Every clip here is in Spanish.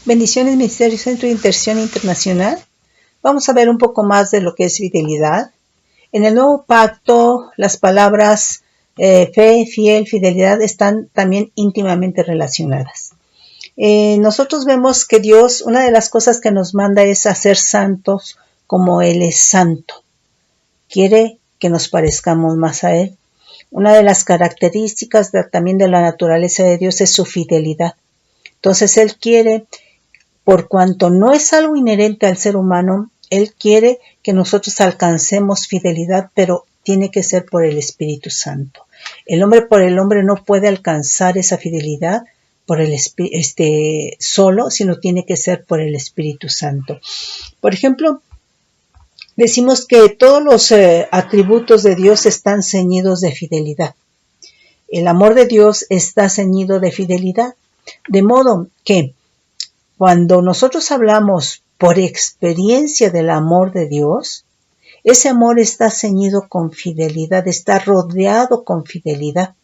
Bendiciones, Ministerio Centro de Intercesión Internacional. Vamos a ver un poco más de lo que es fidelidad. En el nuevo pacto, las palabras fe, fiel, fidelidad están también íntimamente relacionadas. Nosotros vemos que Dios, una de las cosas que nos manda es a ser santos como Él es santo. Quiere que nos parezcamos más a Él. Una de las características también de la naturaleza de Dios es su fidelidad. Entonces Él quiere, por cuanto no es algo inherente al ser humano, Él quiere que nosotros alcancemos fidelidad, pero tiene que ser por el Espíritu Santo. El hombre por el hombre no puede alcanzar esa fidelidad por el solo, sino tiene que ser por el Espíritu Santo. Por ejemplo, decimos que todos los atributos de Dios están ceñidos de fidelidad. El amor de Dios está ceñido de fidelidad. De modo que cuando nosotros hablamos por experiencia del amor de Dios, ese amor está ceñido con fidelidad, está rodeado con fidelidad.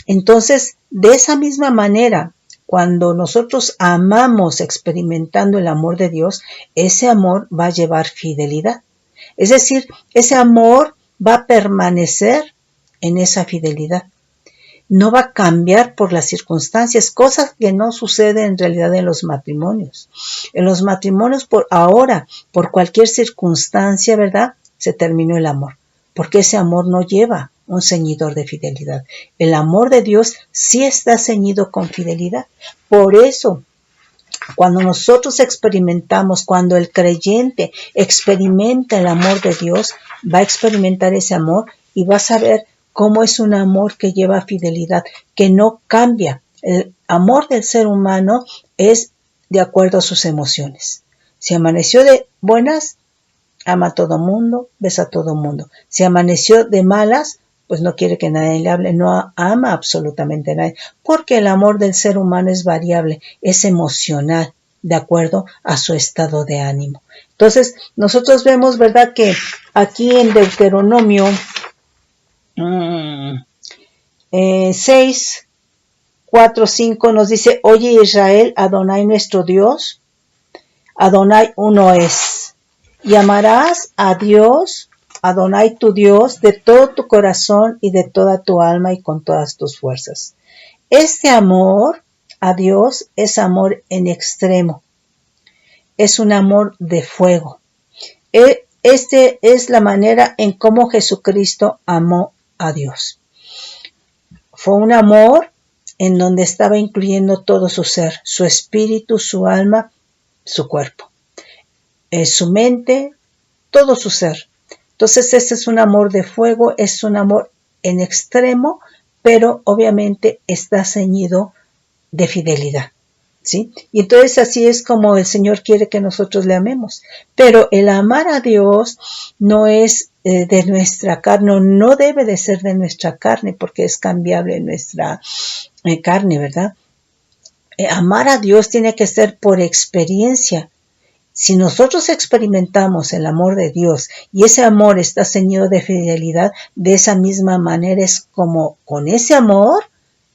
Entonces, de esa misma manera, cuando nosotros amamos experimentando el amor de Dios, ese amor va a llevar fidelidad. Es decir, ese amor va a permanecer en esa fidelidad. No va a cambiar por las circunstancias, cosas que no suceden en realidad en los matrimonios. En los matrimonios por cualquier circunstancia, ¿verdad? Se terminó el amor, porque ese amor no lleva un ceñidor de fidelidad. El amor de Dios sí está ceñido con fidelidad. Por eso, cuando nosotros experimentamos, cuando el creyente experimenta el amor de Dios, va a experimentar ese amor y va a saber cómo es un amor que lleva fidelidad, que no cambia. El amor del ser humano es de acuerdo a sus emociones. Si amaneció de buenas, ama a todo mundo, besa a todo mundo. Si amaneció de malas, pues no quiere que nadie le hable, no ama absolutamente a nadie, porque el amor del ser humano es variable, es emocional, de acuerdo a su estado de ánimo. Entonces, nosotros vemos, ¿verdad?, que aquí en Deuteronomio 6, 4, 5 nos dice: Oye Israel, Adonai nuestro Dios, Adonai uno es, y amarás a Dios, Adonai tu Dios, de todo tu corazón y de toda tu alma y con todas tus fuerzas. Este amor a Dios es amor en extremo, es un amor de fuego. Este es la manera en cómo Jesucristo amó a Dios. Fue un amor en donde estaba incluyendo todo su ser, su espíritu, su alma, su cuerpo, su mente, todo su ser. Entonces este es un amor de fuego, es un amor en extremo, pero obviamente está ceñido de fidelidad, ¿sí? Y entonces así es como el Señor quiere que nosotros le amemos. Pero el amar a Dios no es de nuestra carne, no debe de ser de nuestra carne, porque es cambiable nuestra carne, ¿verdad? Amar a Dios tiene que ser por experiencia. Si nosotros experimentamos el amor de Dios y ese amor está ceñido de fidelidad, de esa misma manera es como con ese amor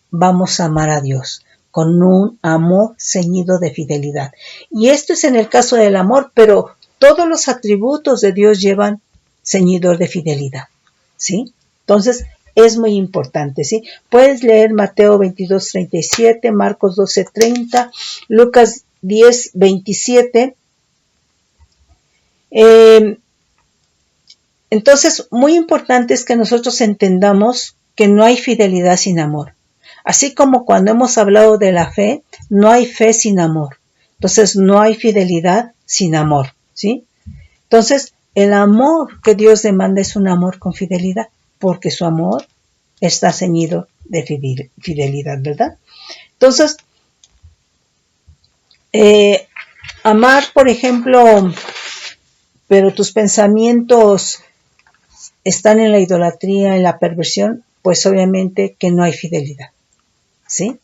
vamos a amar a Dios, con un amor ceñido de fidelidad. Y esto es en el caso del amor, pero todos los atributos de Dios llevan ceñidor de fidelidad, ¿sí? Entonces, es muy importante, ¿sí? Puedes leer Mateo 22:37, Marcos 12:30, Lucas 10:27. Entonces, muy importante es que nosotros entendamos que no hay fidelidad sin amor. Así como cuando hemos hablado de la fe, no hay fe sin amor. Entonces, no hay fidelidad sin amor, ¿sí? Entonces, el amor que Dios demanda es un amor con fidelidad, porque su amor está ceñido de fidelidad, ¿verdad? Entonces, amar, por ejemplo, pero tus pensamientos están en la idolatría, en la perversión, pues obviamente que no hay fidelidad, ¿sí?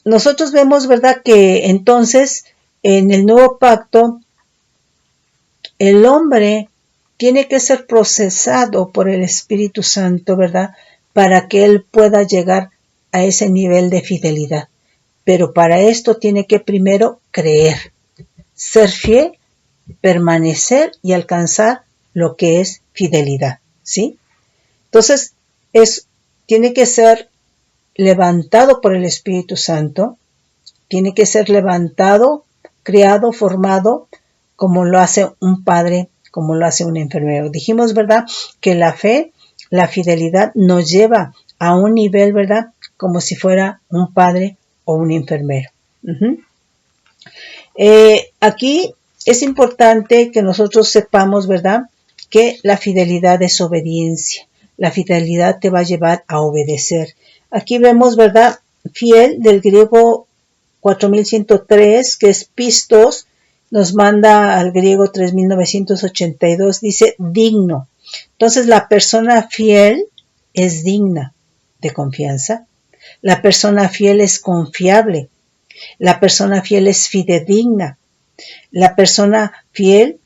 Nosotros vemos, ¿verdad?, que entonces en el nuevo pacto el hombre tiene que ser procesado por el Espíritu Santo, ¿verdad?, para que él pueda llegar a ese nivel de fidelidad. pero para esto tiene que primero creer, ser fiel, permanecer y alcanzar lo que es fidelidad, ¿sí? Entonces, tiene que ser levantado por el Espíritu Santo, tiene que ser levantado, criado, formado, como lo hace un padre, como lo hace un enfermero. Dijimos, ¿verdad?, que la fe, la fidelidad nos lleva a un nivel, ¿verdad?, como si fuera un padre o un enfermero. Aquí es importante que nosotros sepamos, ¿verdad?, que la fidelidad es obediencia. La fidelidad te va a llevar a obedecer. Aquí vemos, ¿verdad?, fiel del griego 4103, que es pistos, nos manda al griego 3982, dice digno. Entonces la persona fiel es digna de confianza. La persona fiel es confiable. La persona fiel es fidedigna. La persona fiel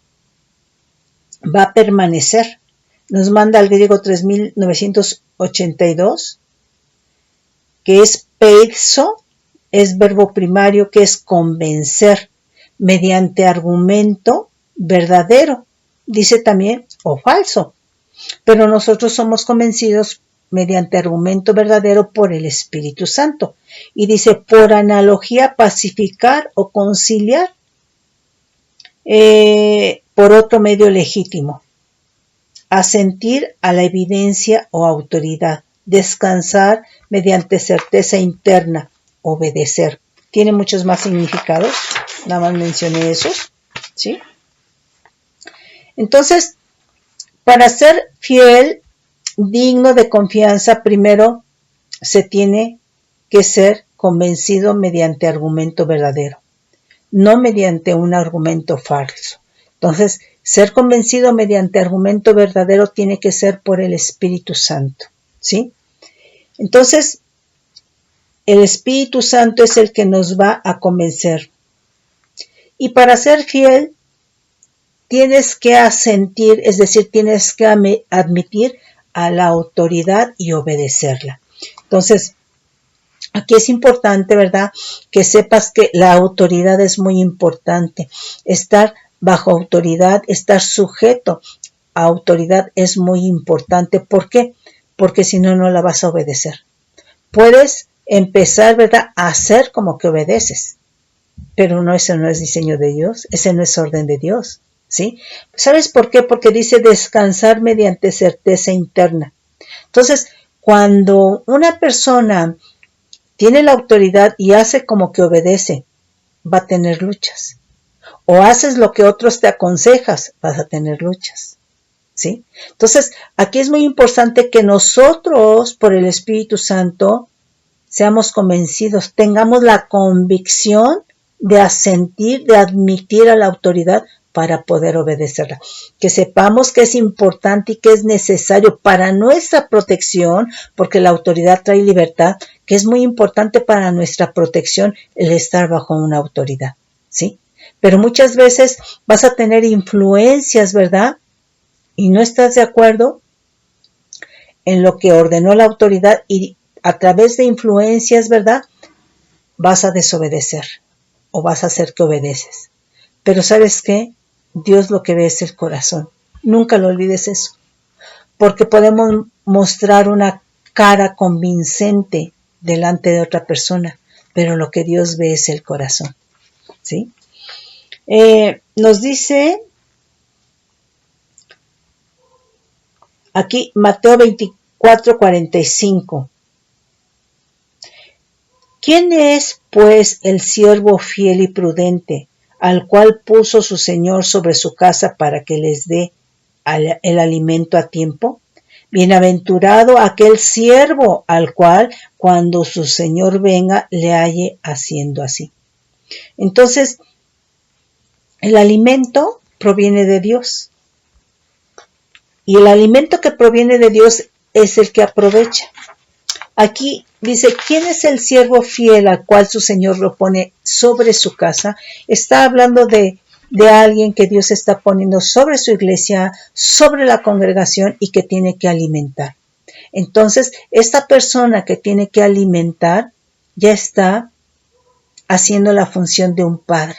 va a permanecer. Nos manda al griego 3982, que es peizo, es verbo primario que es convencer mediante argumento verdadero, dice también, o falso, pero nosotros somos convencidos mediante argumento verdadero por el Espíritu Santo, y dice, por analogía, pacificar o conciliar por otro medio legítimo, asentir a la evidencia o autoridad, descansar mediante certeza interna, obedecer. Tiene muchos más significados, nada más mencioné esos, ¿sí? Entonces, para ser fiel, digno de confianza, primero se tiene que ser convencido mediante argumento verdadero, no mediante un argumento falso. Entonces, ser convencido mediante argumento verdadero tiene que ser por el Espíritu Santo, ¿sí? Entonces, el Espíritu Santo es el que nos va a convencer. Y para ser fiel, tienes que asentir, es decir, tienes que admitir a la autoridad y obedecerla. Entonces, aquí es importante, ¿verdad?, que sepas que la autoridad es muy importante. Estar bajo autoridad, estar sujeto a autoridad es muy importante. ¿Por qué? Porque si no, no la vas a obedecer. Puedes empezar, ¿verdad?, a hacer como que obedeces, pero no, ese no es diseño de Dios, ese no es orden de Dios, ¿sí? ¿Sabes por qué? Porque dice descansar mediante certeza interna. Entonces, cuando una persona tiene la autoridad y hace como que obedece, va a tener luchas. O haces lo que otros te aconsejas, vas a tener luchas, ¿sí? Entonces, aquí es muy importante que nosotros, por el Espíritu Santo, seamos convencidos, tengamos la convicción de asentir, de admitir a la autoridad para poder obedecerla. Que sepamos que es importante y que es necesario para nuestra protección, porque la autoridad trae libertad, que es muy importante para nuestra protección el estar bajo una autoridad, ¿sí? Pero muchas veces vas a tener influencias, ¿verdad?, y no estás de acuerdo en lo que ordenó la autoridad y a través de influencias, ¿verdad?, vas a desobedecer o vas a hacer que obedeces. Pero ¿sabes qué? Dios lo que ve es el corazón. Nunca lo olvides eso. Porque podemos mostrar una cara convincente delante de otra persona, pero lo que Dios ve es el corazón, ¿sí? Nos dice aquí Mateo 24:45. ¿Quién es, pues, el siervo fiel y prudente, al cual puso su señor sobre su casa para que les dé el alimento a tiempo? Bienaventurado aquel siervo al cual, cuando su señor venga, le halle haciendo así. Entonces, el alimento proviene de Dios. Y el alimento que proviene de Dios es el que aprovecha. Aquí dice, ¿quién es el siervo fiel al cual su Señor lo pone sobre su casa? Está hablando de alguien que Dios está poniendo sobre su iglesia, sobre la congregación y que tiene que alimentar. Entonces, esta persona que tiene que alimentar ya está haciendo la función de un padre,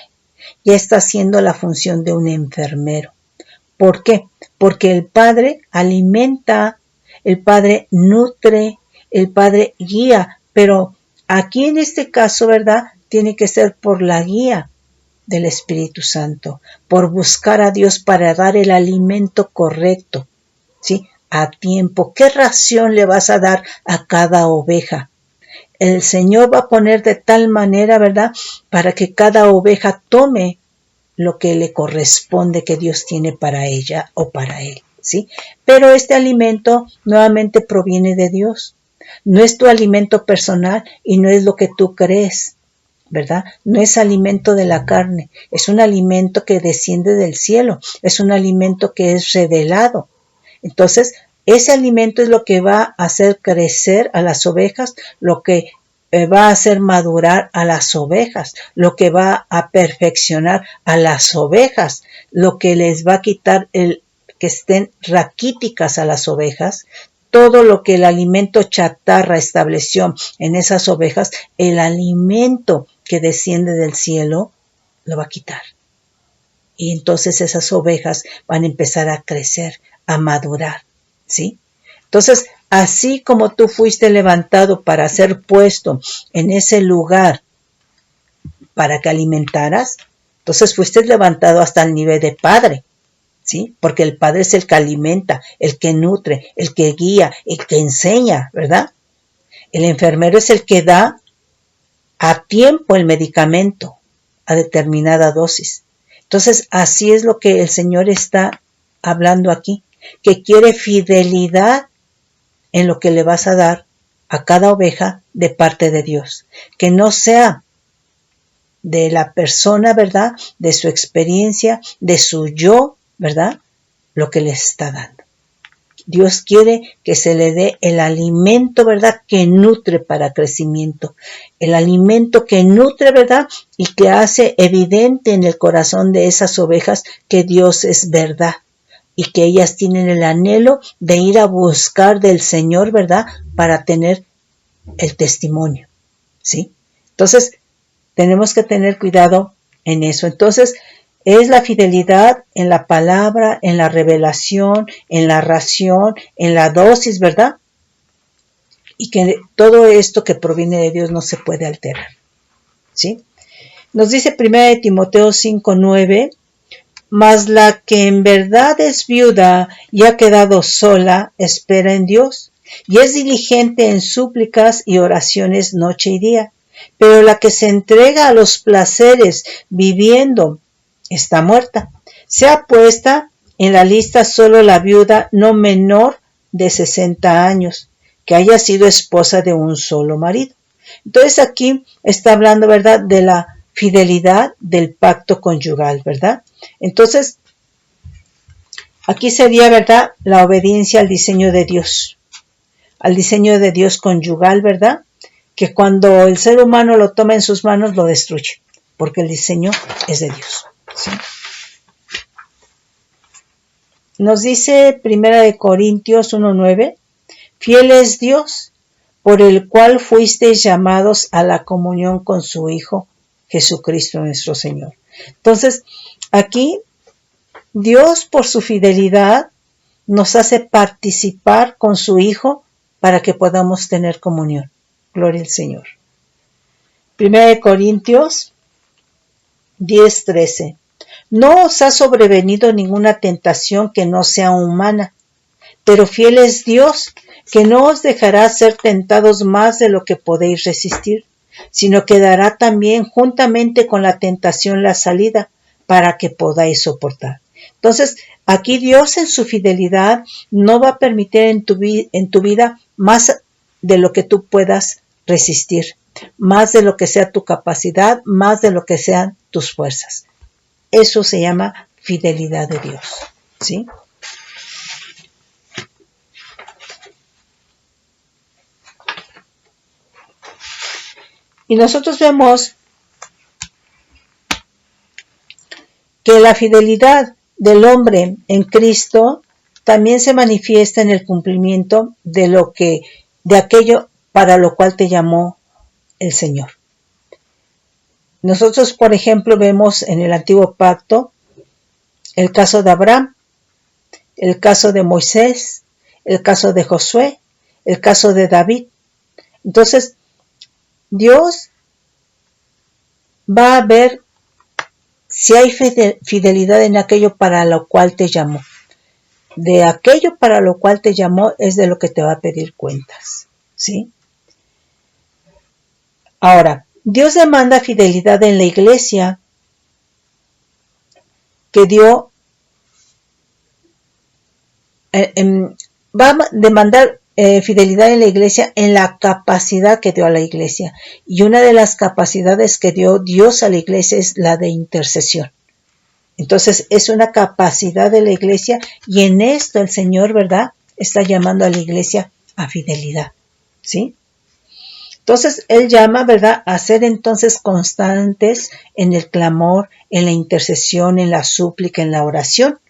ya está haciendo la función de un enfermero. ¿Por qué? Porque el padre alimenta, el padre nutre, el padre guía, pero aquí en este caso, ¿verdad? Tiene que ser por la guía del Espíritu Santo, por buscar a Dios para dar el alimento correcto, ¿sí? A tiempo. ¿Qué ración le vas a dar a cada oveja? El Señor va a poner de tal manera, ¿verdad? Para que cada oveja tome lo que le corresponde que Dios tiene para ella o para él, ¿sí? Pero este alimento nuevamente proviene de Dios. No es tu alimento personal y no es lo que tú crees, ¿verdad? No es alimento de la carne, es un alimento que desciende del cielo, es un alimento que es revelado. Entonces, ese alimento es lo que va a hacer crecer a las ovejas, lo que va a hacer madurar a las ovejas, lo que va a perfeccionar a las ovejas, lo que les va a quitar el que estén raquíticas a las ovejas, todo lo que el alimento chatarra estableció en esas ovejas, el alimento que desciende del cielo lo va a quitar. Y entonces esas ovejas van a empezar a crecer, a madurar, ¿sí? Entonces, así como tú fuiste levantado para ser puesto en ese lugar para que alimentaras, entonces fuiste levantado hasta el nivel de padre, ¿sí? Porque el padre es el que alimenta, el que nutre, el que guía, el que enseña, ¿verdad? El enfermero es el que da a tiempo el medicamento, a determinada dosis. Entonces, así es lo que el Señor está hablando aquí, que quiere fidelidad en lo que le vas a dar a cada oveja de parte de Dios. Que no sea de la persona, ¿verdad? De su experiencia, de su yo, ¿verdad? Lo que le está dando. Dios quiere que se le dé el alimento, ¿verdad? Que nutre para crecimiento. El alimento que nutre, ¿verdad? Y que hace evidente en el corazón de esas ovejas que Dios es verdad. Y que ellas tienen el anhelo de ir a buscar del Señor, ¿verdad? Para tener el testimonio, ¿sí? Entonces, tenemos que tener cuidado en eso. Entonces, es la fidelidad en la palabra, en la revelación, en la ración, en la dosis, ¿verdad? Y que todo esto que proviene de Dios no se puede alterar, ¿sí? Nos dice 1 Timoteo 5:9, mas la que en verdad es viuda y ha quedado sola, espera en Dios, y es diligente en súplicas y oraciones noche y día. Pero la que se entrega a los placeres viviendo está muerta. Sea puesta en la lista solo la viuda no menor de 60 años, que haya sido esposa de un solo marido. Entonces aquí está hablando, ¿verdad?, de la fidelidad del pacto conyugal, ¿verdad? Entonces, aquí sería, ¿verdad?, la obediencia al diseño de Dios conyugal, ¿verdad? Que cuando el ser humano lo toma en sus manos, lo destruye, porque el diseño es de Dios, ¿sí? Nos dice 1 Corintios 1:9, fiel es Dios, por el cual fuisteis llamados a la comunión con su Hijo, Jesucristo nuestro Señor. Entonces, aquí Dios, por su fidelidad, nos hace participar con su Hijo para que podamos tener comunión. Gloria al Señor. 1 Corintios 10:13. No os ha sobrevenido ninguna tentación que no sea humana, pero fiel es Dios, que no os dejará ser tentados más de lo que podéis resistir, sino que dará también juntamente con la tentación la salida, para que podáis soportar. Entonces, aquí Dios en su fidelidad no va a permitir en tu vida más de lo que tú puedas resistir, más de lo que sea tu capacidad, más de lo que sean tus fuerzas. Eso se llama fidelidad de Dios, ¿sí? Y nosotros vemos que la fidelidad del hombre en Cristo también se manifiesta en el cumplimiento de aquello para lo cual te llamó el Señor. Nosotros, por ejemplo, vemos en el Antiguo Pacto el caso de Abraham, el caso de Moisés, el caso de Josué, el caso de David. Entonces, Dios va a ver si hay fidelidad en aquello para lo cual te llamó. De aquello para lo cual te llamó es de lo que te va a pedir cuentas, ¿sí? Ahora, Dios demanda fidelidad en la iglesia que dio, va a demandar fidelidad en la iglesia en la capacidad que dio a la iglesia. Y una de las capacidades que dio Dios a la iglesia es la de intercesión. Entonces es una capacidad de la iglesia y en esto el Señor, ¿verdad?, está llamando a la iglesia a fidelidad, ¿sí? Entonces Él llama, ¿verdad?, a ser entonces constantes en el clamor, en la intercesión, en la súplica, en la oración.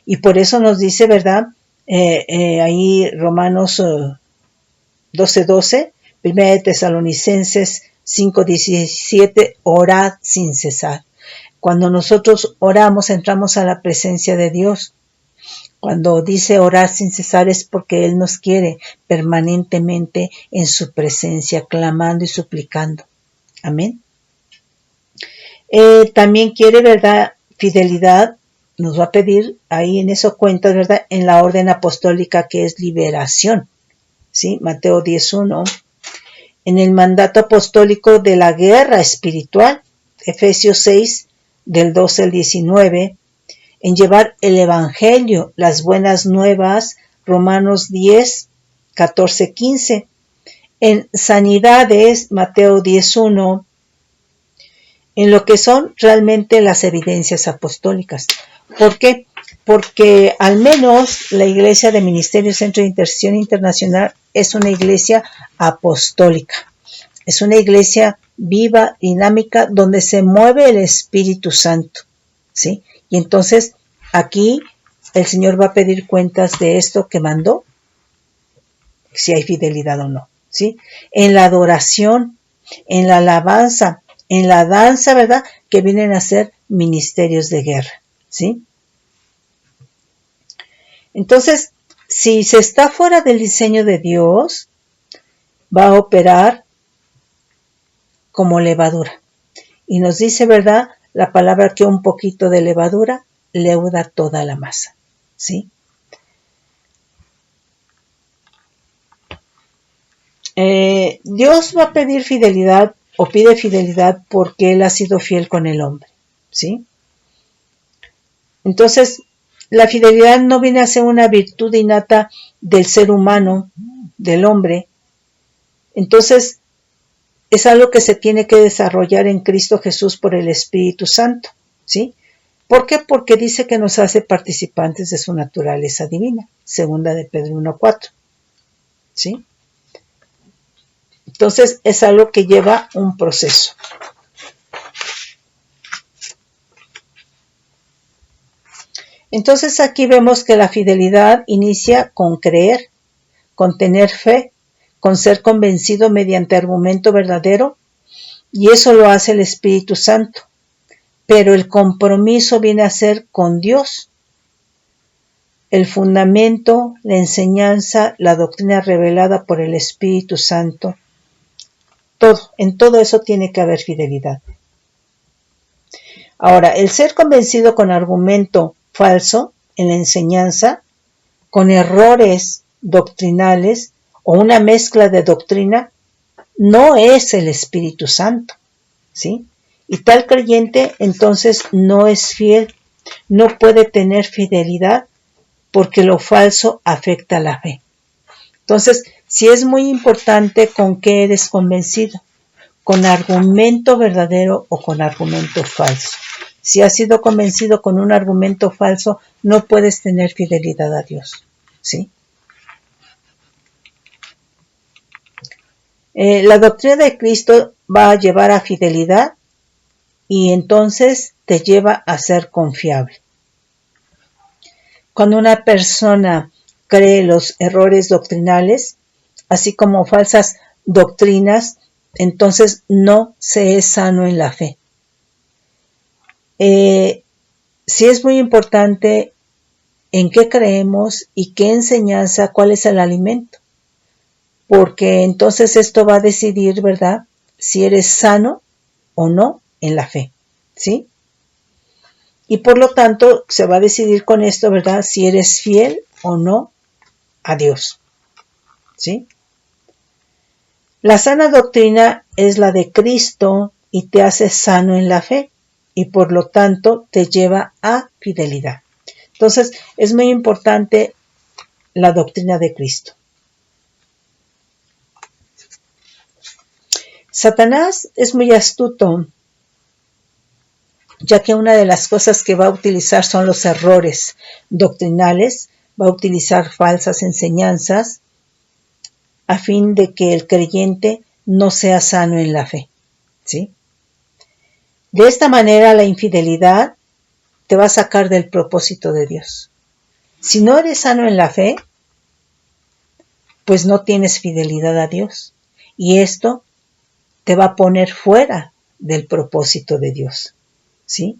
Y por eso nos dice, ¿verdad?, ahí Romanos 12:12, 1 de Tesalonicenses 5:17, orad sin cesar. Cuando nosotros oramos, entramos a la presencia de Dios. Cuando dice orar sin cesar es porque Él nos quiere permanentemente en su presencia, clamando y suplicando. Amén. También quiere, ¿verdad?, fidelidad. Nos va a pedir ahí en eso cuentas, ¿verdad?, en la orden apostólica que es liberación. ¿Sí? Mateo 10:1. En el mandato apostólico de la guerra espiritual, Efesios 6, del 12 al 19, en llevar el evangelio, las buenas nuevas, Romanos 10, 14, 15, en sanidades, Mateo 10:1, en lo que son realmente las evidencias apostólicas. ¿Por qué? Porque al menos la Iglesia de Ministerio Centro de Intercesión Internacional es una iglesia apostólica, es una iglesia viva, dinámica, donde se mueve el Espíritu Santo, ¿sí? Y entonces aquí el Señor va a pedir cuentas de esto que mandó, si hay fidelidad o no, ¿sí? En la adoración, en la alabanza, en la danza, ¿verdad?, que vienen a ser ministerios de guerra, ¿sí? Entonces, si se está fuera del diseño de Dios, va a operar como levadura. Y nos dice, ¿verdad?, la palabra que un poquito de levadura leuda toda la masa, ¿sí? Dios va a pedir fidelidad o pide fidelidad porque Él ha sido fiel con el hombre, ¿sí? Entonces, la fidelidad no viene a ser una virtud innata del ser humano, del hombre. Entonces, es algo que se tiene que desarrollar en Cristo Jesús por el Espíritu Santo, ¿sí? ¿Por qué? Porque dice que nos hace participantes de su naturaleza divina, segunda de Pedro 1:4, ¿sí? Entonces, es algo que lleva un proceso. Entonces, aquí vemos que la fidelidad inicia con creer, con tener fe, con ser convencido mediante argumento verdadero, y eso lo hace el Espíritu Santo. Pero el compromiso viene a ser con Dios. El fundamento, la enseñanza, la doctrina revelada por el Espíritu Santo, todo, en todo eso tiene que haber fidelidad. Ahora, el ser convencido con argumento falso en la enseñanza, con errores doctrinales o una mezcla de doctrina, no es el Espíritu Santo, ¿sí? Y tal creyente entonces no es fiel, no puede tener fidelidad porque lo falso afecta a la fe. Entonces, sí es muy importante con qué eres convencido, con argumento verdadero o con argumento falso. Si has sido convencido con un argumento falso, no puedes tener fidelidad a Dios, ¿sí? La doctrina de Cristo va a llevar a fidelidad y entonces te lleva a ser confiable. Cuando una persona cree los errores doctrinales, así como falsas doctrinas, entonces no se es sano en la fe. sí es muy importante en qué creemos y qué enseñanza, cuál es el alimento. Porque entonces esto va a decidir, ¿verdad?, si eres sano o no en la fe, ¿sí? Y por lo tanto se va a decidir con esto, ¿verdad?, si eres fiel o no a Dios, ¿sí? La sana doctrina es la de Cristo y te hace sano en la fe y por lo tanto te lleva a fidelidad. Entonces es muy importante la doctrina de Cristo. Satanás es muy astuto, ya que una de las cosas que va a utilizar son los errores doctrinales, va a utilizar falsas enseñanzas a fin de que el creyente no sea sano en la fe, ¿sí? De esta manera la infidelidad te va a sacar del propósito de Dios. Si no eres sano en la fe, pues no tienes fidelidad a Dios. Y esto te va a poner fuera del propósito de Dios, ¿sí?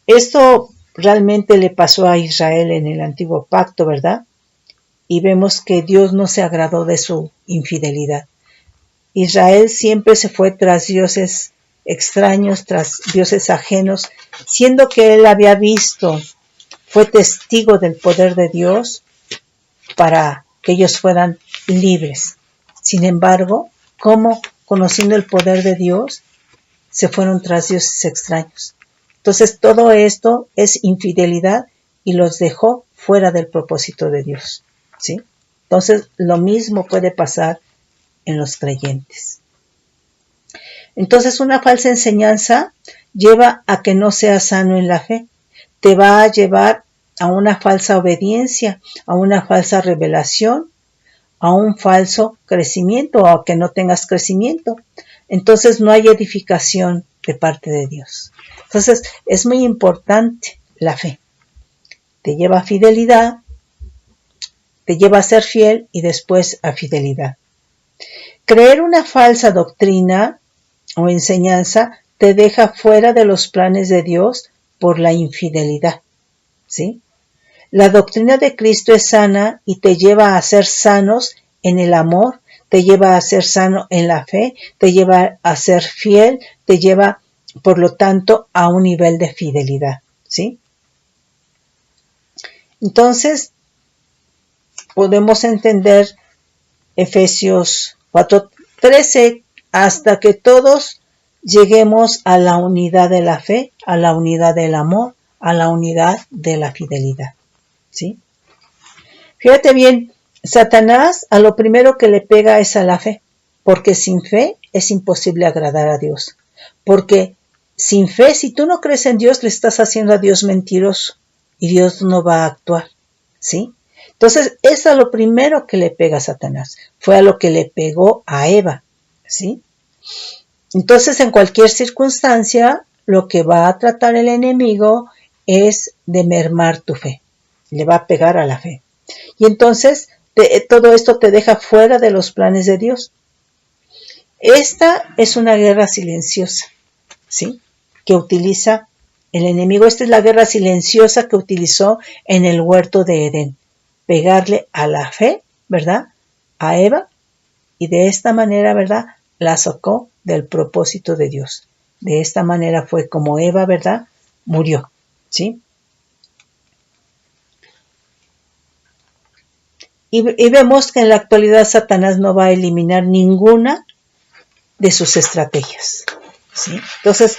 Esto realmente le pasó a Israel en el antiguo pacto, ¿verdad? Y vemos que Dios no se agradó de su infidelidad. Israel siempre se fue tras dioses extraños, tras dioses ajenos, siendo que él había visto, fue testigo del poder de Dios para que ellos fueran libres. Sin embargo, ¿cómo, conociendo el poder de Dios, se fueron tras dioses extraños? Entonces todo esto es infidelidad y los dejó fuera del propósito de Dios, ¿sí? Entonces lo mismo puede pasar en los creyentes. Entonces una falsa enseñanza lleva a que no seas sano en la fe. Te va a llevar a una falsa obediencia, a una falsa revelación, a un falso crecimiento o a que no tengas crecimiento. Entonces no hay edificación de parte de Dios. Entonces es muy importante la fe. Te lleva a fidelidad, te lleva a ser fiel y después a fidelidad. Creer una falsa doctrina o enseñanza te deja fuera de los planes de Dios por la infidelidad, ¿sí? La doctrina de Cristo es sana y te lleva a ser sanos en el amor, te lleva a ser sano en la fe, te lleva a ser fiel, te lleva, por lo tanto, a un nivel de fidelidad, ¿sí? Entonces, podemos entender Efesios 4:13, hasta que todos lleguemos a la unidad de la fe, a la unidad del amor, a la unidad de la fidelidad, ¿sí? Fíjate bien, Satanás a lo primero que le pega es a la fe, porque sin fe es imposible agradar a Dios. Porque sin fe, si tú no crees en Dios, le estás haciendo a Dios mentiroso y Dios no va a actuar, ¿sí? Entonces, es a lo primero que le pega a Satanás. Fue a lo que le pegó a Eva, ¿sí? Entonces, en cualquier circunstancia, lo que va a tratar el enemigo es de mermar tu fe. Le va a pegar a la fe. Y entonces, todo esto te deja fuera de los planes de Dios. Esta es una guerra silenciosa, ¿sí?, que utiliza el enemigo. Esta es la guerra silenciosa que utilizó en el huerto de Edén. Pegarle a la fe, ¿verdad?, a Eva, y de esta manera, ¿verdad?, la sacó del propósito de Dios. De esta manera fue como Eva, ¿verdad?, murió, ¿sí? Y vemos que en la actualidad Satanás no va a eliminar ninguna de sus estrategias, ¿sí? Entonces,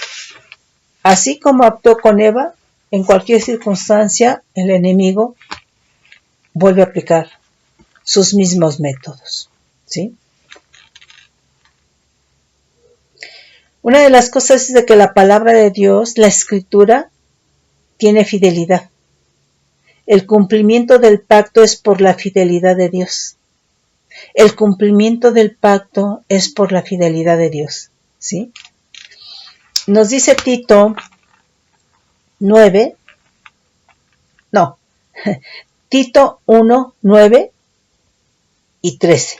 así como actuó con Eva, en cualquier circunstancia el enemigo vuelve a aplicar sus mismos métodos, ¿sí? Una de las cosas es de que la palabra de Dios, la escritura, tiene fidelidad. El cumplimiento del pacto es por la fidelidad de Dios. El cumplimiento del pacto es por la fidelidad de Dios, ¿sí? Nos dice Tito 1:9 y 13.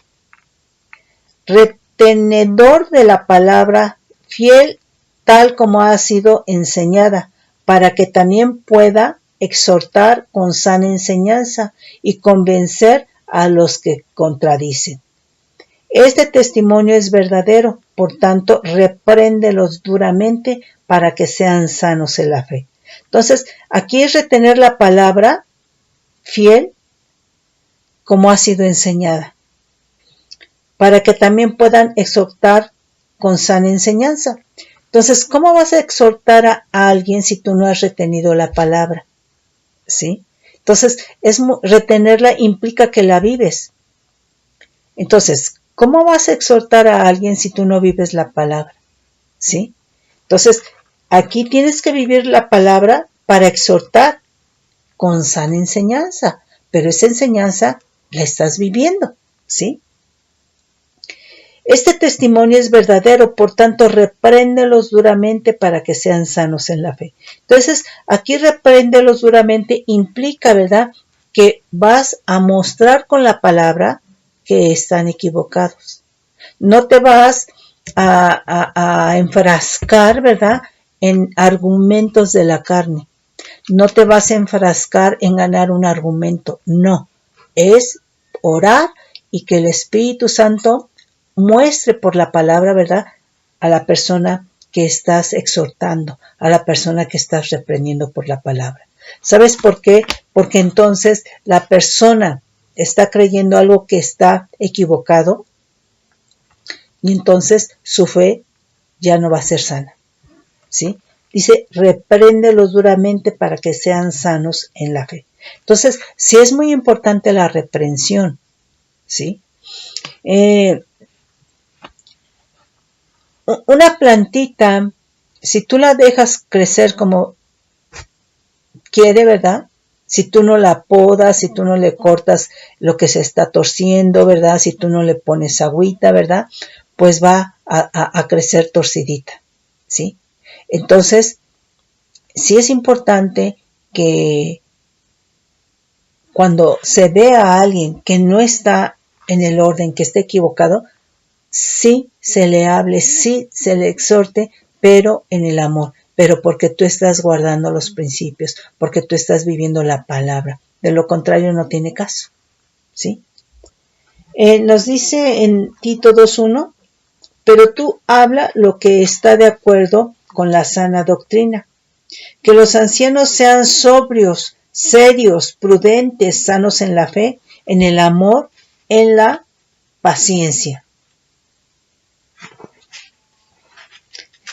Retenedor de la palabra, fiel tal como ha sido enseñada, para que también pueda exhortar con sana enseñanza y convencer a los que contradicen. Este testimonio es verdadero, por tanto, repréndelos duramente para que sean sanos en la fe. Entonces, aquí es retener la palabra fiel como ha sido enseñada, para que también puedan exhortar con sana enseñanza. Entonces, ¿cómo vas a exhortar a alguien si tú no has retenido la palabra? ¿Sí? Entonces, retenerla implica que la vives. Entonces, ¿cómo vas a exhortar a alguien si tú no vives la palabra? ¿Sí? Entonces, aquí tienes que vivir la palabra para exhortar con sana enseñanza, pero esa enseñanza la estás viviendo, ¿sí? Este testimonio es verdadero, por tanto, repréndelos duramente para que sean sanos en la fe. Entonces, aquí repréndelos duramente implica, ¿verdad?, que vas a mostrar con la palabra que están equivocados. No te vas a enfrascar, ¿verdad?, en argumentos de la carne. No te vas a enfrascar en ganar un argumento. No, es orar y que el Espíritu Santo muestre por la palabra, ¿verdad?, a la persona que estás exhortando, a la persona que estás reprendiendo por la palabra. ¿Sabes por qué? Porque entonces la persona está creyendo algo que está equivocado y entonces su fe ya no va a ser sana, ¿sí? Dice, repréndelos duramente para que sean sanos en la fe. Entonces, sí es muy importante la reprensión, ¿sí? Una plantita, si tú la dejas crecer como quiere, ¿verdad? Si tú no la podas, si tú no le cortas lo que se está torciendo, ¿verdad? Si tú no le pones agüita, ¿verdad? Pues va a crecer torcidita, ¿sí? Entonces, sí es importante que cuando se ve a alguien que no está en el orden, que está equivocado, sí se le hable, sí se le exhorte, pero en el amor, pero porque tú estás guardando los principios, porque tú estás viviendo la palabra. De lo contrario no tiene caso, ¿sí? Nos dice en Tito 2:1, pero tú habla lo que está de acuerdo con la sana doctrina. Que los ancianos sean sobrios, serios, prudentes, sanos en la fe, en el amor, en la paciencia.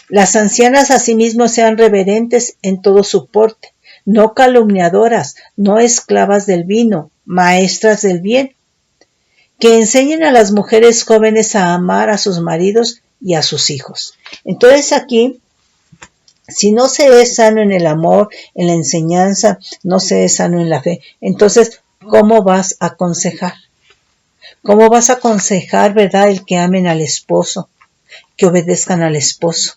Las ancianas asimismo sean reverentes en todo su porte, no calumniadoras, no esclavas del vino, maestras del bien, que enseñen a las mujeres jóvenes a amar a sus maridos y a sus hijos. Entonces aquí, si no se es sano en el amor, en la enseñanza, no se es sano en la fe, entonces, ¿cómo vas a aconsejar? ¿Cómo vas a aconsejar, verdad, el que amen al esposo, que obedezcan al esposo?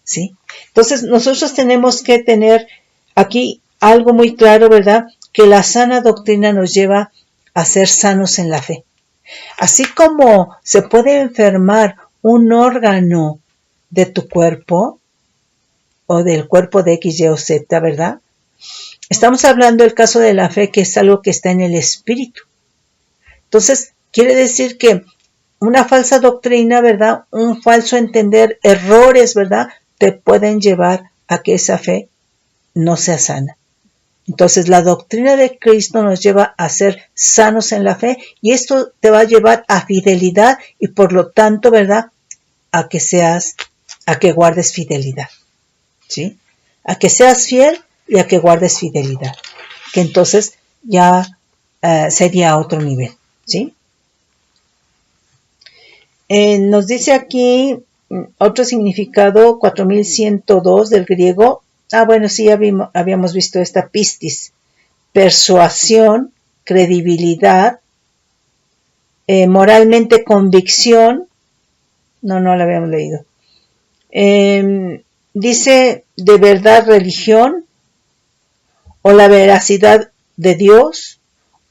¿Sí? Entonces nosotros tenemos que tener aquí algo muy claro, ¿verdad? Que la sana doctrina nos lleva a ser sanos en la fe. Así como se puede enfermar un órgano de tu cuerpo o del cuerpo de X, Y o Z, ¿verdad? Estamos hablando del caso de la fe, que es algo que está en el espíritu. Entonces, quiere decir que una falsa doctrina, ¿verdad? Un falso entender, errores, ¿verdad?, te pueden llevar a que esa fe no sea sana. Entonces, la doctrina de Cristo nos lleva a ser sanos en la fe y esto te va a llevar a fidelidad y por lo tanto, ¿verdad?, a que guardes fidelidad, ¿sí? A que seas fiel y a que guardes fidelidad, que entonces ya sería otro nivel, ¿sí? Nos dice aquí otro significado, 4102 del griego. Bueno, sí, habíamos visto esta pistis. Persuasión, credibilidad, moralmente convicción. No la habíamos leído. Dice de verdad religión, o la veracidad de Dios,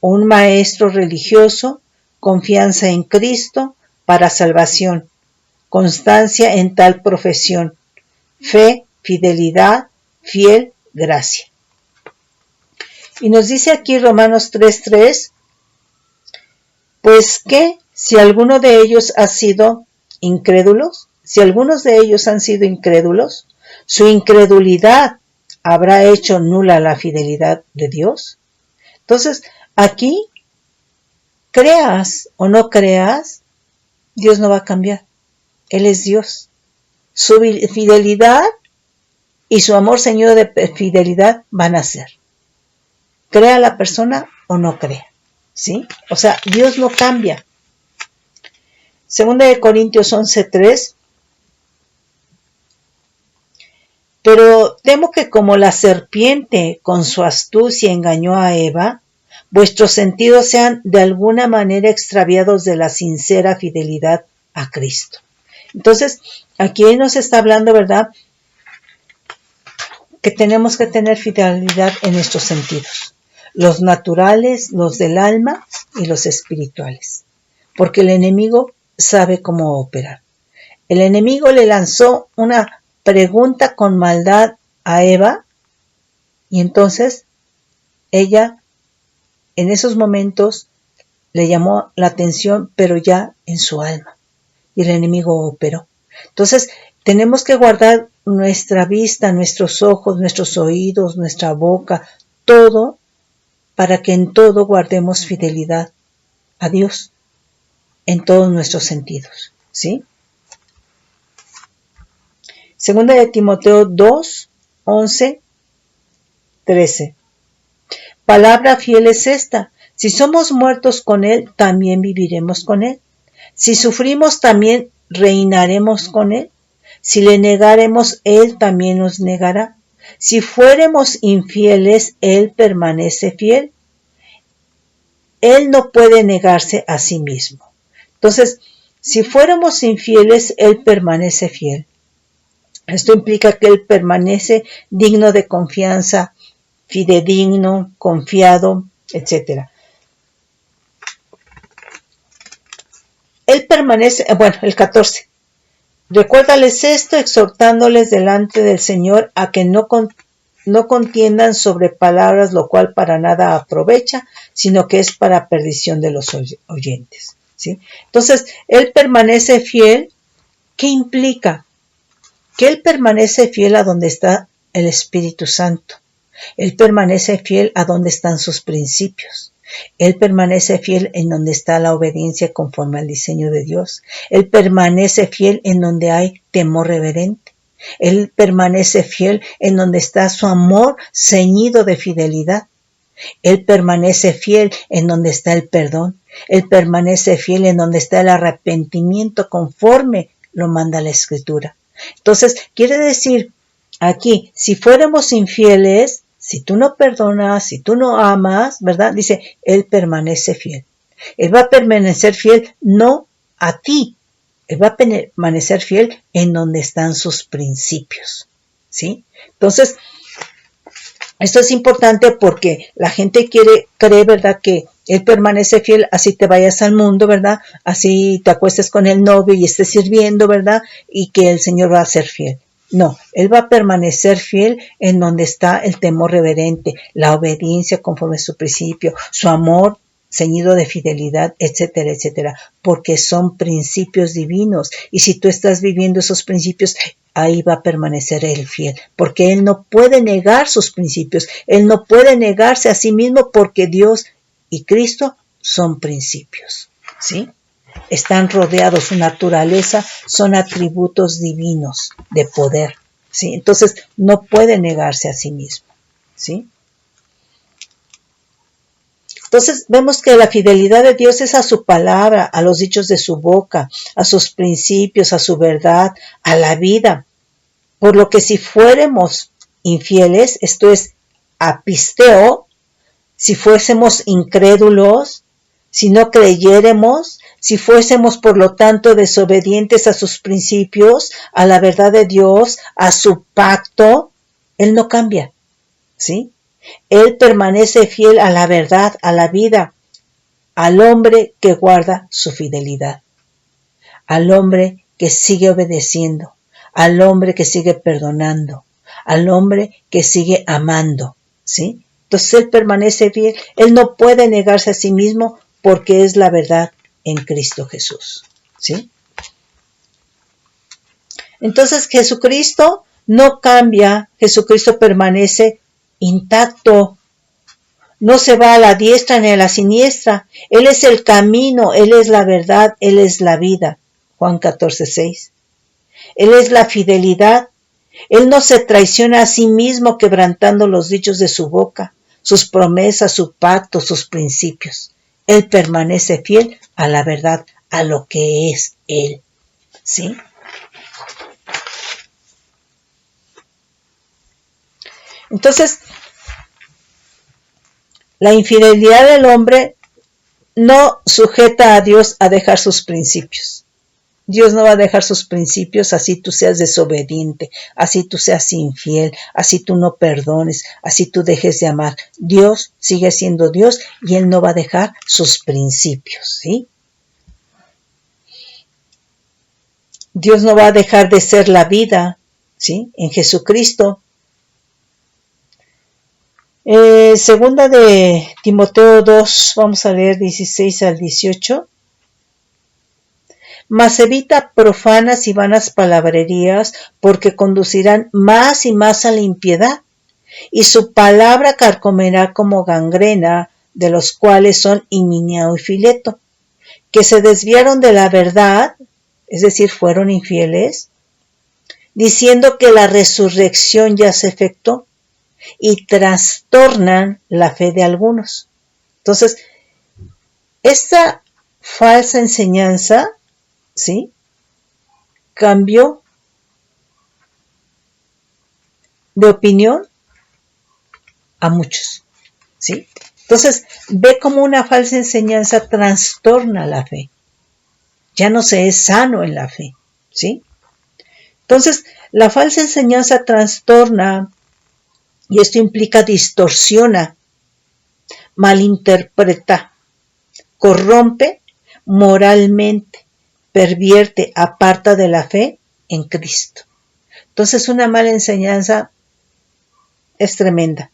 o un maestro religioso, confianza en Cristo para salvación, constancia en tal profesión, fe, fidelidad, fiel, gracia. Y nos dice aquí Romanos 3:3, pues que si alguno de ellos ha sido incrédulos, si algunos de ellos han sido incrédulos, su incredulidad habrá hecho nula la fidelidad de Dios. Entonces, aquí, creas o no creas, Dios no va a cambiar. Él es Dios. Su fidelidad y su amor ceñido de fidelidad van a ser. Crea la persona o no crea. ¿Sí? O sea, Dios no cambia. Segunda de Corintios 11:3. Pero temo que como la serpiente con su astucia engañó a Eva, vuestros sentidos sean de alguna manera extraviados de la sincera fidelidad a Cristo. Entonces, aquí nos está hablando, ¿verdad?, que tenemos que tener fidelidad en nuestros sentidos, los naturales, los del alma y los espirituales, porque el enemigo sabe cómo operar. El enemigo le lanzó una pregunta con maldad a Eva y entonces ella en esos momentos le llamó la atención, pero ya en su alma, y el enemigo operó. Entonces tenemos que guardar nuestra vista, nuestros ojos, nuestros oídos, nuestra boca, todo, para que en todo guardemos fidelidad a Dios, en todos nuestros sentidos, ¿sí? Segunda de Timoteo 2:11, 13. Palabra fiel es esta: si somos muertos con Él, también viviremos con Él. Si sufrimos, también reinaremos con Él. Si le negaremos, Él también nos negará. Si fuéramos infieles, Él permanece fiel. Él no puede negarse a sí mismo. Entonces, si fuéramos infieles, Él permanece fiel. Esto implica que Él permanece digno de confianza, fidedigno, confiado, etc. Él permanece, el 14. Recuérdales esto, exhortándoles delante del Señor a que no contiendan sobre palabras, lo cual para nada aprovecha, sino que es para perdición de los oyentes, ¿sí? Entonces, Él permanece fiel. ¿Qué implica? Que Él permanece fiel a donde está el Espíritu Santo. Él permanece fiel a donde están sus principios. Él permanece fiel en donde está la obediencia conforme al diseño de Dios. Él permanece fiel en donde hay temor reverente. Él permanece fiel en donde está su amor ceñido de fidelidad. Él permanece fiel en donde está el perdón. Él permanece fiel en donde está el arrepentimiento conforme lo manda la Escritura. Entonces, quiere decir aquí, si fuéramos infieles, si tú no perdonas, si tú no amas, ¿verdad? Dice, Él permanece fiel. Él va a permanecer fiel no a ti, Él va a permanecer fiel en donde están sus principios, ¿sí? Entonces, esto es importante porque la gente cree, ¿verdad?, que Él permanece fiel, así te vayas al mundo, ¿verdad? Así te acuestes con el novio y estés sirviendo, ¿verdad? Y que el Señor va a ser fiel. No, Él va a permanecer fiel en donde está el temor reverente, la obediencia conforme a su principio, su amor ceñido de fidelidad, etcétera, etcétera, porque son principios divinos. Y si tú estás viviendo esos principios, ahí va a permanecer Él fiel, porque Él no puede negar sus principios, Él no puede negarse a sí mismo, porque Dios y Cristo son principios, ¿sí? Están rodeados, su naturaleza son atributos divinos de poder, ¿sí? Entonces no puede negarse a sí mismo, ¿sí? Entonces vemos que la fidelidad de Dios es a su palabra, a los dichos de su boca, a sus principios, a su verdad, a la vida. Por lo que si fuéramos infieles, esto es apisteo, si fuésemos incrédulos, si no creyéremos, si fuésemos por lo tanto desobedientes a sus principios, a la verdad de Dios, a su pacto, Él no cambia, ¿sí? Él permanece fiel a la verdad, a la vida, al hombre que guarda su fidelidad, al hombre que sigue obedeciendo, al hombre que sigue perdonando, al hombre que sigue amando, ¿sí? Entonces Él permanece fiel, Él no puede negarse a sí mismo porque es la verdad en Cristo Jesús, ¿sí? Entonces Jesucristo no cambia, Jesucristo permanece intacto, no se va a la diestra ni a la siniestra, Él es el camino, Él es la verdad, Él es la vida, Juan 14:6. Él es la fidelidad, Él no se traiciona a sí mismo quebrantando los dichos de su boca, sus promesas, su pacto, sus principios. Él permanece fiel a la verdad, a lo que es Él, ¿sí? Entonces, la infidelidad del hombre no sujeta a Dios a dejar sus principios. Dios no va a dejar sus principios así tú seas desobediente, así tú seas infiel, así tú no perdones, así tú dejes de amar. Dios sigue siendo Dios y Él no va a dejar sus principios, ¿sí? Dios no va a dejar de ser la vida, ¿sí? En Jesucristo. Segunda de Timoteo 2, vamos a leer 16 al 18. Mas evita profanas y vanas palabrerías, porque conducirán más y más a la impiedad, y su palabra carcomerá como gangrena, de los cuales son Himeneo y Fileto, que se desviaron de la verdad, es decir, fueron infieles, diciendo que la resurrección ya se efectuó, y trastornan la fe de algunos. Entonces, esta falsa enseñanza, ¿sí?, cambió de opinión a muchos, ¿sí? Entonces, ve cómo una falsa enseñanza trastorna la fe. Ya no se es sano en la fe, ¿sí? Entonces, la falsa enseñanza trastorna, y esto implica distorsiona, malinterpreta, corrompe moralmente, pervierte, aparta de la fe en Cristo. Entonces, una mala enseñanza es tremenda.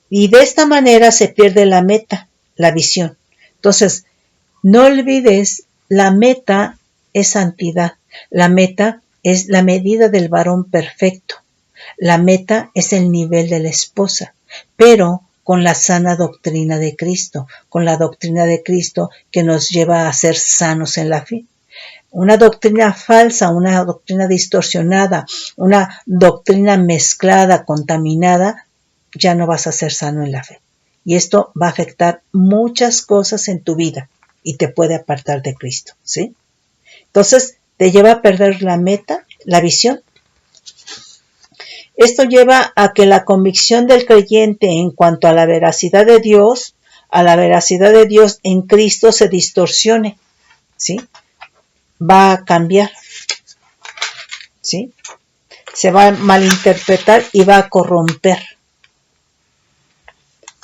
Y de esta manera se pierde la meta, la visión. Entonces, no olvides, la meta es santidad. La meta es la medida del varón perfecto. La meta es el nivel de la esposa, pero con la sana doctrina de Cristo, con la doctrina de Cristo que nos lleva a ser sanos en la fe. Una doctrina falsa, una doctrina distorsionada, una doctrina mezclada, contaminada, ya no vas a ser sano en la fe. Y esto va a afectar muchas cosas en tu vida y te puede apartar de Cristo, ¿sí? Entonces, te lleva a perder la meta, la visión. Esto lleva a que la convicción del creyente en cuanto a la veracidad de Dios, en Cristo se distorsione, ¿sí? Va a cambiar, ¿sí? Se va a malinterpretar y va a corromper.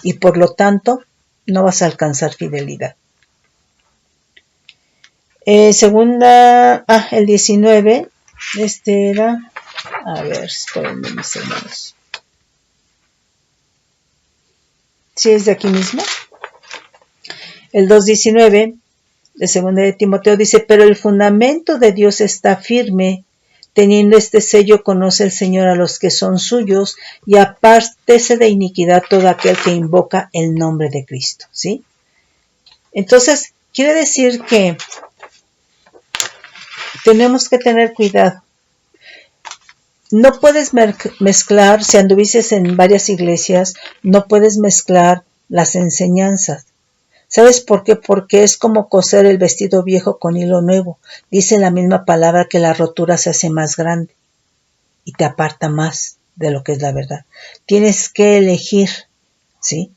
Y por lo tanto, no vas a alcanzar fidelidad. El 19, este era, a ver, espérenme mis hermanos. ¿Sí es de aquí mismo? El 2:19 de segunda de Timoteo dice, pero el fundamento de Dios está firme, teniendo este sello conoce el Señor a los que son suyos, y apártese de iniquidad todo aquel que invoca el nombre de Cristo, ¿sí? Entonces, quiere decir que tenemos que tener cuidado. No puedes mezclar, si anduvieses en varias iglesias, no puedes mezclar las enseñanzas. ¿Sabes por qué? Porque es como coser el vestido viejo con hilo nuevo. Dice la misma palabra que la rotura se hace más grande y te aparta más de lo que es la verdad. Tienes que elegir, ¿sí?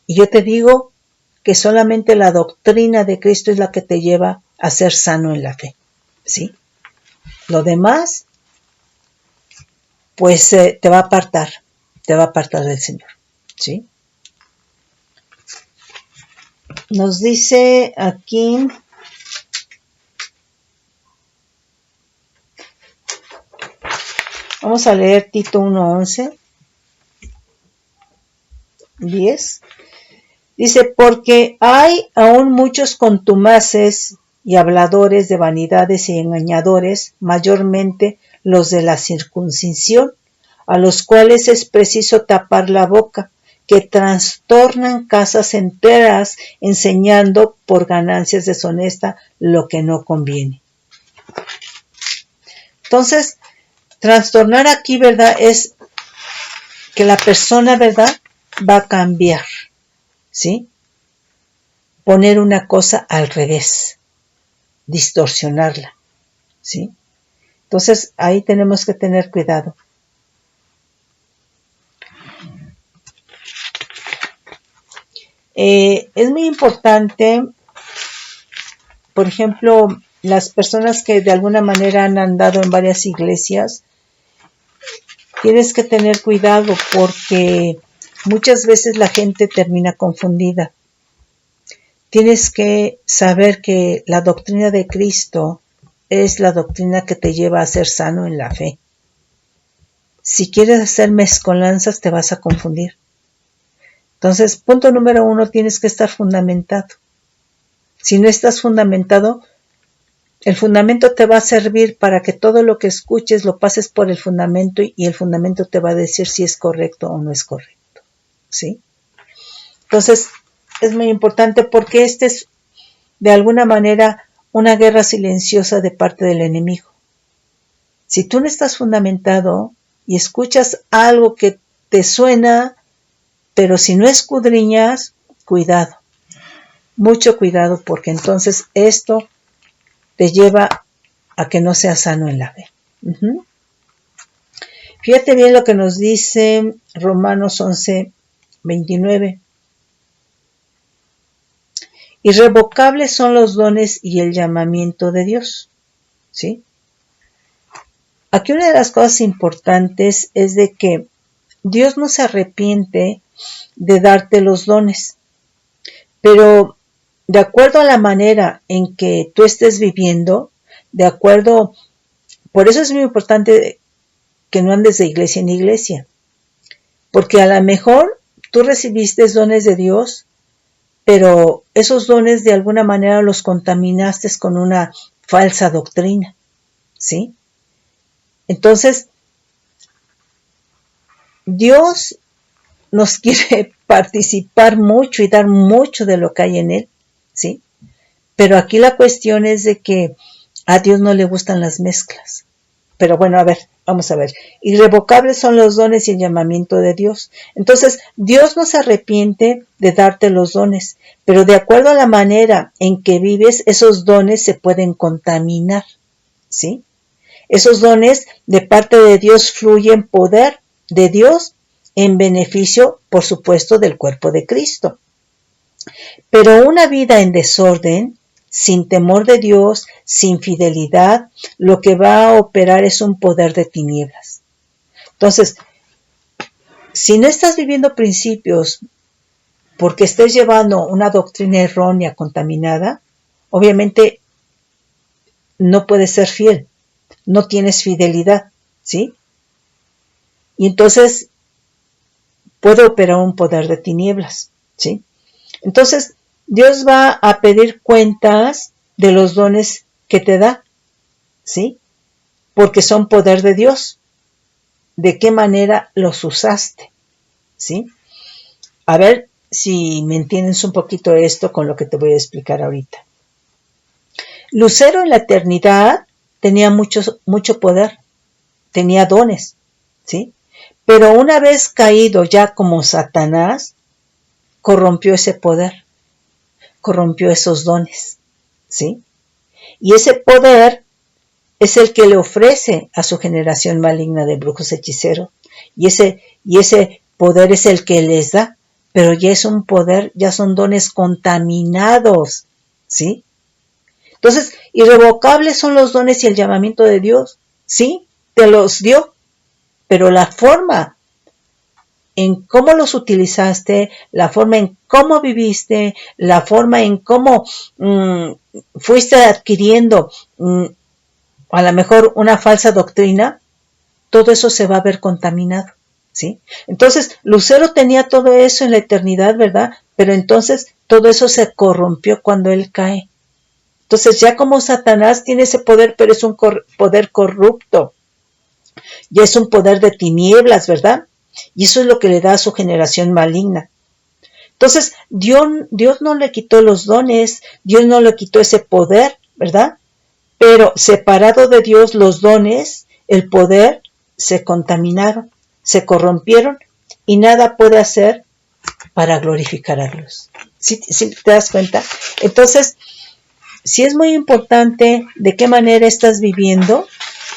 Y yo te digo que solamente la doctrina de Cristo es la que te lleva a ser sano en la fe, ¿sí? Lo demás, pues te va a apartar del Señor, ¿sí? Nos dice aquí, Vamos a leer Tito 1:11, 10. Dice, porque hay aún muchos contumaces y habladores de vanidades y engañadores, mayormente los de la circuncisión, a los cuales es preciso tapar la boca, que trastornan casas enteras, enseñando por ganancias deshonestas lo que no conviene. Entonces, trastornar aquí, ¿verdad?, es que la persona, ¿verdad?, va a cambiar, ¿sí? Poner una cosa al revés, distorsionarla, ¿sí? Entonces, ahí tenemos que tener cuidado. Es muy importante, por ejemplo, las personas que de alguna manera han andado en varias iglesias, tienes que tener cuidado porque muchas veces la gente termina confundida. Tienes que saber que la doctrina de Cristo es la doctrina que te lleva a ser sano en la fe. Si quieres hacer mezcolanzas, te vas a confundir. Entonces, punto número 1, tienes que estar fundamentado. Si no estás fundamentado, el fundamento te va a servir para que todo lo que escuches lo pases por el fundamento y el fundamento te va a decir si es correcto o no es correcto, ¿sí? Entonces, es muy importante porque este es, de alguna manera, una guerra silenciosa de parte del enemigo. Si tú no estás fundamentado y escuchas algo que te suena, pero si no escudriñas, cuidado, mucho cuidado, porque entonces esto te lleva a que no seas sano en la fe. Fíjate bien lo que nos dice Romanos 11:29. Irrevocables son los dones y el llamamiento de Dios, ¿sí? Aquí una de las cosas importantes es de que Dios no se arrepiente de darte los dones, pero de acuerdo a la manera en que tú estés viviendo, por eso es muy importante que no andes de iglesia en iglesia, porque a lo mejor tú recibiste dones de Dios, pero esos dones de alguna manera los contaminaste con una falsa doctrina, ¿sí? Entonces, Dios nos quiere participar mucho y dar mucho de lo que hay en Él, ¿sí? Pero aquí la cuestión es de que a Dios no le gustan las mezclas. Pero bueno, a ver, vamos a ver. Irrevocables son los dones y el llamamiento de Dios. Entonces, Dios no se arrepiente de darte los dones, pero de acuerdo a la manera en que vives, esos dones se pueden contaminar, ¿sí? Esos dones de parte de Dios fluyen poder de Dios en beneficio, por supuesto, del cuerpo de Cristo. Pero una vida en desorden, sin temor de Dios, sin fidelidad, lo que va a operar es un poder de tinieblas. Entonces, si no estás viviendo principios porque estés llevando una doctrina errónea, contaminada, obviamente no puedes ser fiel, no tienes fidelidad, ¿sí? Y entonces puede operar un poder de tinieblas, ¿sí? Entonces, Dios va a pedir cuentas de los dones que te da, ¿sí? Porque son poder de Dios. ¿De qué manera los usaste? ¿Sí? A ver si me entiendes un poquito esto con lo que te voy a explicar ahorita. Lucero en la eternidad tenía mucho poder, tenía dones, ¿sí? Pero una vez caído ya como Satanás, corrompió ese poder, corrompió esos dones, ¿sí? Y ese poder es el que le ofrece a su generación maligna de brujos hechiceros. Y ese poder es el que les da, pero ya es un poder, ya son dones contaminados, ¿sí? Entonces, irrevocables son los dones y el llamamiento de Dios, ¿sí? Te los dio, pero la forma en cómo los utilizaste, la forma en cómo viviste, la forma en cómo fuiste adquiriendo a lo mejor una falsa doctrina, todo eso se va a ver contaminado, ¿sí? Entonces, Lucero tenía todo eso en la eternidad, ¿verdad? Pero entonces todo eso se corrompió cuando él cae. Entonces, ya como Satanás tiene ese poder, pero es un poder corrupto, ya es un poder de tinieblas, ¿verdad? Y eso es lo que le da a su generación maligna. Entonces, Dios no le quitó los dones, Dios no le quitó ese poder, ¿verdad? Pero separado de Dios, los dones, el poder, se contaminaron, se corrompieron y nada puede hacer para glorificar a Dios. ¿Sí te das cuenta? Entonces, sí es muy importante de qué manera estás viviendo,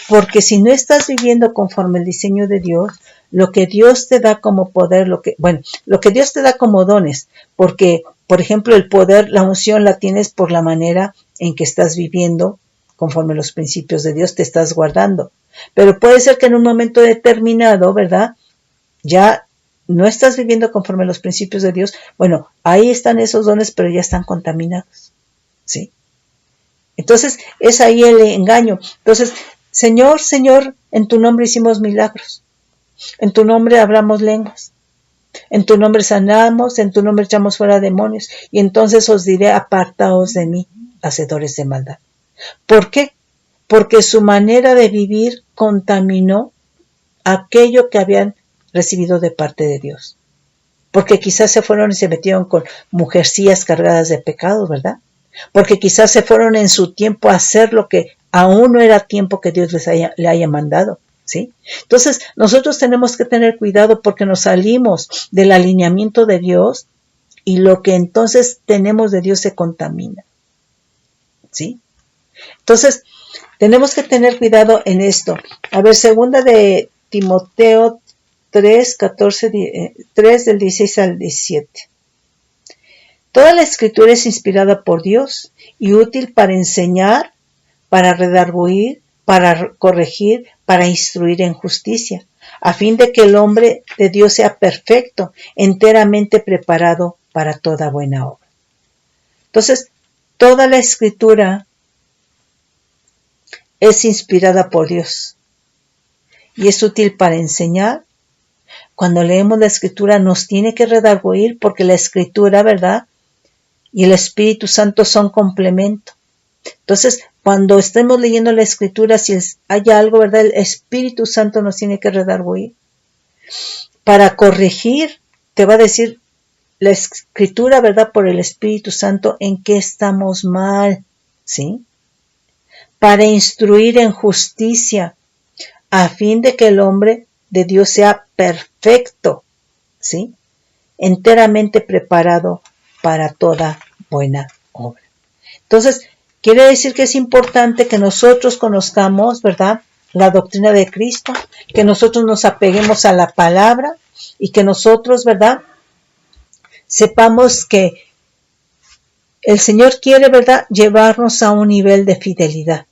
porque si no estás viviendo conforme el diseño de Dios, lo que Dios te da como poder, lo que Dios te da como dones, porque, por ejemplo, el poder, la unción la tienes por la manera en que estás viviendo conforme los principios de Dios, te estás guardando. Pero puede ser que en un momento determinado, ¿verdad? Ya no estás viviendo conforme los principios de Dios. Bueno, ahí están esos dones, pero ya están contaminados, ¿sí? Entonces, es ahí el engaño. Entonces, Señor, en tu nombre hicimos milagros. En tu nombre hablamos lenguas. En tu nombre sanamos, en tu nombre echamos fuera demonios. Y entonces os diré, apartaos de mí, hacedores de maldad. ¿Por qué? Porque su manera de vivir contaminó aquello que habían recibido de parte de Dios. Porque quizás se fueron y se metieron con mujercillas cargadas de pecado, ¿verdad? Porque quizás se fueron en su tiempo a hacer lo que aún no era tiempo que Dios le haya mandado, ¿sí? Entonces, nosotros tenemos que tener cuidado porque nos salimos del alineamiento de Dios y lo que entonces tenemos de Dios se contamina, ¿sí? Entonces, tenemos que tener cuidado en esto. A ver, segunda de Timoteo 3 del 16 al 17. Toda la escritura es inspirada por Dios y útil para enseñar, para redarguir, para corregir, para instruir en justicia, a fin de que el hombre de Dios sea perfecto, enteramente preparado para toda buena obra. Entonces, toda la escritura es inspirada por Dios y es útil para enseñar. Cuando leemos la escritura nos tiene que redarguir porque la escritura, ¿verdad?, y el Espíritu Santo son complemento. Entonces, cuando estemos leyendo la escritura, si hay algo, ¿verdad?, el Espíritu Santo nos tiene que redarguir. Para corregir, te va a decir la escritura, ¿verdad?, por el Espíritu Santo en qué estamos mal, ¿sí? Para instruir en justicia, a fin de que el hombre de Dios sea perfecto, ¿sí? Enteramente preparado para toda buena obra. Entonces, quiere decir que es importante que nosotros conozcamos, ¿verdad?, la doctrina de Cristo, que nosotros nos apeguemos a la palabra y que nosotros, ¿verdad?, sepamos que el Señor quiere, ¿verdad?, llevarnos a un nivel de fidelidad,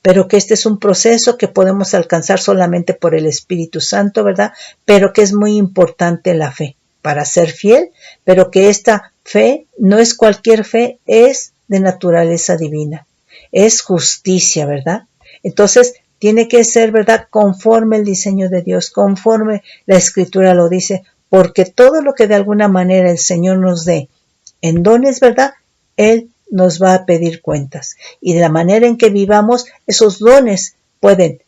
pero que este es un proceso que podemos alcanzar solamente por el Espíritu Santo, ¿verdad?, pero que es muy importante la fe para ser fiel, pero que esta fe no es cualquier fe, es de naturaleza divina, es justicia, ¿verdad? Entonces, tiene que ser, ¿verdad?, conforme el diseño de Dios, conforme la Escritura lo dice, porque todo lo que de alguna manera el Señor nos dé en dones, ¿verdad?, Él nos va a pedir cuentas. Y de la manera en que vivamos, esos dones pueden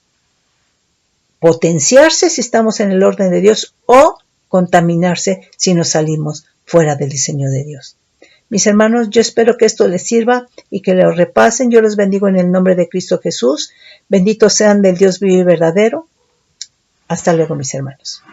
potenciarse si estamos en el orden de Dios o contaminarse si nos salimos fuera del diseño de Dios. Mis hermanos, yo espero que esto les sirva y que lo repasen. Yo los bendigo en el nombre de Cristo Jesús. Benditos sean del Dios vivo y verdadero. Hasta luego, mis hermanos.